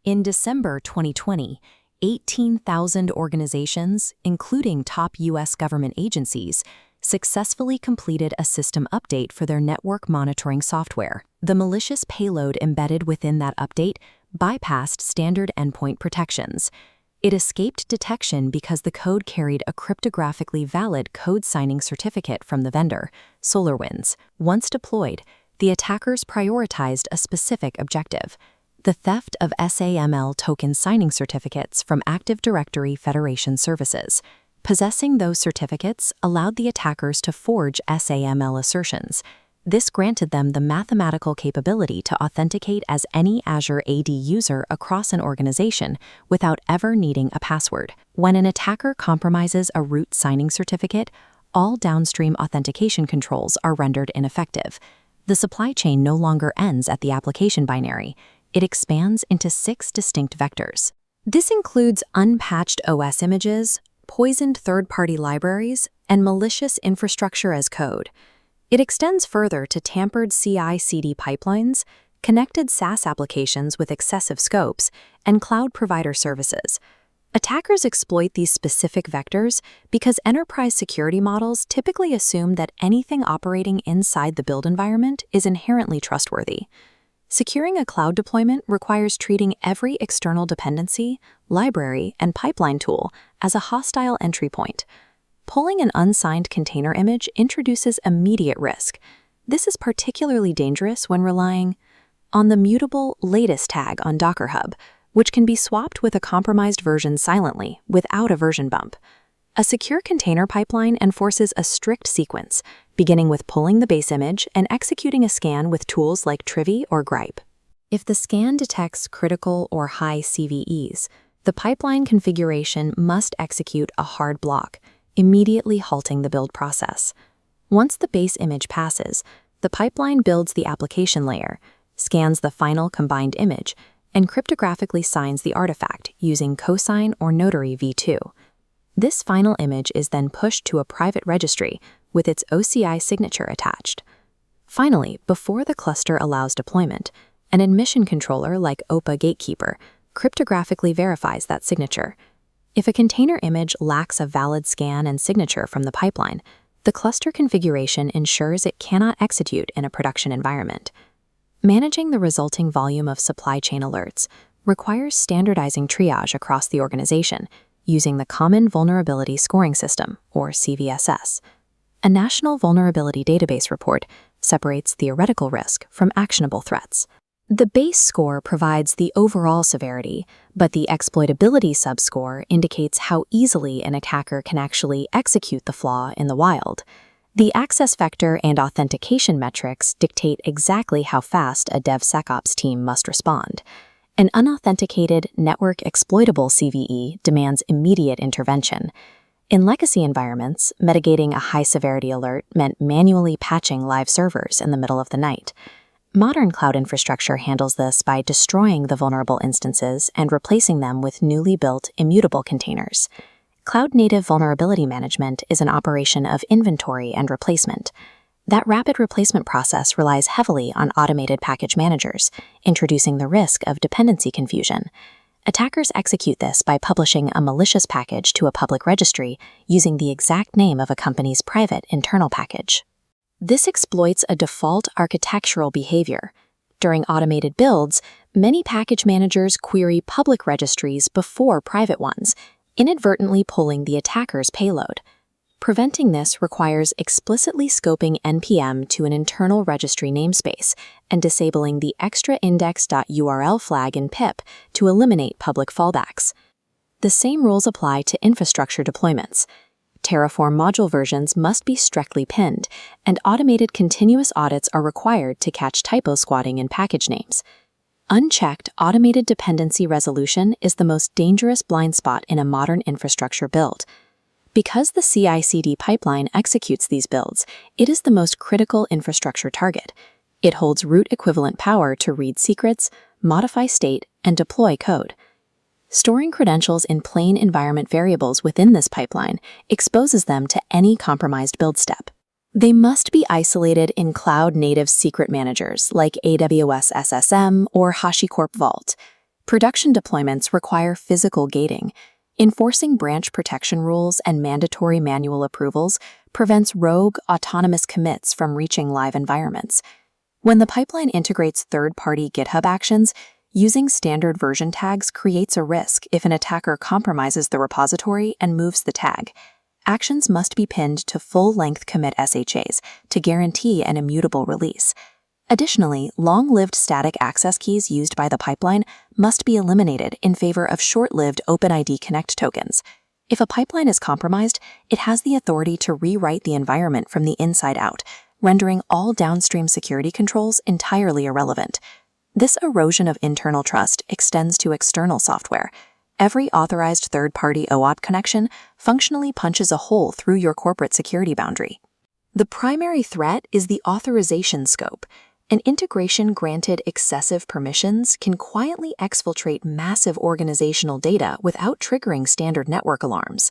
In December 2020, 18,000 organizations, including top U.S. government agencies, successfully completed a system update for their network monitoring software. The malicious payload embedded within that update bypassed standard endpoint protections. It escaped detection because the code carried a cryptographically valid code signing certificate from the vendor, SolarWinds. Once deployed, the attackers prioritized a specific objective: the theft of SAML token signing certificates from Active Directory Federation services. Possessing those certificates allowed the attackers to forge SAML assertions. This granted them the mathematical capability to authenticate as any Azure AD user across an organization without ever needing a password. When an attacker compromises a root signing certificate, all downstream authentication controls are rendered ineffective. The supply chain no longer ends at the application binary. It expands into 6 distinct vectors. This includes unpatched OS images, poisoned third-party libraries, and malicious infrastructure as code. It extends further to tampered CI/CD pipelines, connected SaaS applications with excessive scopes, and cloud provider services. Attackers exploit these specific vectors because enterprise security models typically assume that anything operating inside the build environment is inherently trustworthy. Securing a cloud deployment requires treating every external dependency, library, and pipeline tool as a hostile entry point. Pulling an unsigned container image introduces immediate risk. This is particularly dangerous when relying on the mutable latest tag on Docker Hub, which can be swapped with a compromised version silently without a version bump. A secure container pipeline enforces a strict sequence, beginning with pulling the base image and executing a scan with tools like Trivy or Gripe. If the scan detects critical or high CVEs, the pipeline configuration must execute a hard block, immediately halting the build process. Once the base image passes, the pipeline builds the application layer, scans the final combined image, and cryptographically signs the artifact using cosign or notary v2. This final image is then pushed to a private registry with its OCI signature attached. Finally, before the cluster allows deployment, an admission controller like OPA Gatekeeper cryptographically verifies that signature. If a container image lacks a valid scan and signature from the pipeline, the cluster configuration ensures it cannot execute in a production environment. Managing the resulting volume of supply chain alerts requires standardizing triage across the organization using the Common Vulnerability Scoring System, or CVSS. A National Vulnerability Database report separates theoretical risk from actionable threats. The base score provides the overall severity, but the exploitability subscore indicates how easily an attacker can actually execute the flaw in the wild. The access vector and authentication metrics dictate exactly how fast a DevSecOps team must respond. An unauthenticated, network-exploitable CVE demands immediate intervention. In legacy environments, mitigating a high-severity alert meant manually patching live servers in the middle of the night. Modern cloud infrastructure handles this by destroying the vulnerable instances and replacing them with newly built, immutable containers. Cloud-native vulnerability management is an operation of inventory and replacement. That rapid replacement process relies heavily on automated package managers, introducing the risk of dependency confusion. Attackers execute this by publishing a malicious package to a public registry using the exact name of a company's private internal package. This exploits a default architectural behavior. During automated builds, many package managers query public registries before private ones, inadvertently pulling the attacker's payload. Preventing this requires explicitly scoping NPM to an internal registry namespace and disabling the extra index.url flag in pip to eliminate public fallbacks. The same rules apply to infrastructure deployments. Terraform module versions must be strictly pinned, and automated continuous audits are required to catch typo squatting in package names. Unchecked automated dependency resolution is the most dangerous blind spot in a modern infrastructure build. Because the CI/CD pipeline executes these builds, it is the most critical infrastructure target. It holds root equivalent power to read secrets, modify state, and deploy code. Storing credentials in plain environment variables within this pipeline exposes them to any compromised build step. They must be isolated in cloud-native secret managers like AWS SSM or HashiCorp Vault. Production deployments require physical gating. Enforcing branch protection rules and mandatory manual approvals prevents rogue, autonomous commits from reaching live environments. When the pipeline integrates third-party GitHub actions, using standard version tags creates a risk if an attacker compromises the repository and moves the tag. Actions must be pinned to full-length commit SHAs to guarantee an immutable release. Additionally, long-lived static access keys used by the pipeline must be eliminated in favor of short-lived OpenID Connect tokens. If a pipeline is compromised, it has the authority to rewrite the environment from the inside out, rendering all downstream security controls entirely irrelevant. This erosion of internal trust extends to external software. Every authorized third-party OAuth connection functionally punches a hole through your corporate security boundary. The primary threat is the authorization scope. An integration granted excessive permissions can quietly exfiltrate massive organizational data without triggering standard network alarms.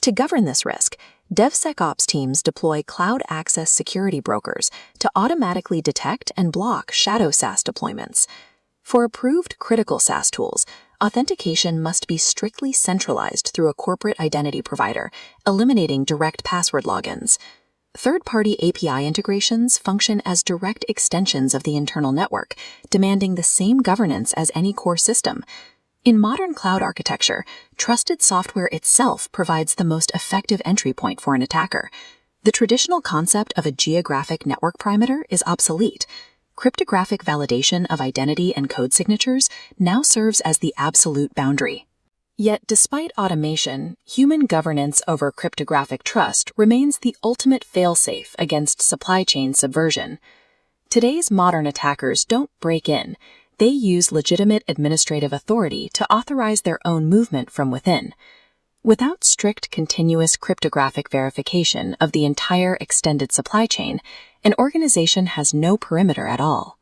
To govern this risk, DevSecOps teams deploy cloud access security brokers to automatically detect and block shadow SaaS deployments. For approved critical SaaS tools, authentication must be strictly centralized through a corporate identity provider, eliminating direct password logins. Third-party API integrations function as direct extensions of the internal network, demanding the same governance as any core system. In modern cloud architecture, trusted software itself provides the most effective entry point for an attacker. The traditional concept of a geographic network perimeter is obsolete. Cryptographic validation of identity and code signatures now serves as the absolute boundary. Yet, despite automation, human governance over cryptographic trust remains the ultimate fail-safe against supply chain subversion. Today's modern attackers don't break in. They use legitimate administrative authority to authorize their own movement from within. Without strict continuous cryptographic verification of the entire extended supply chain, an organization has no perimeter at all.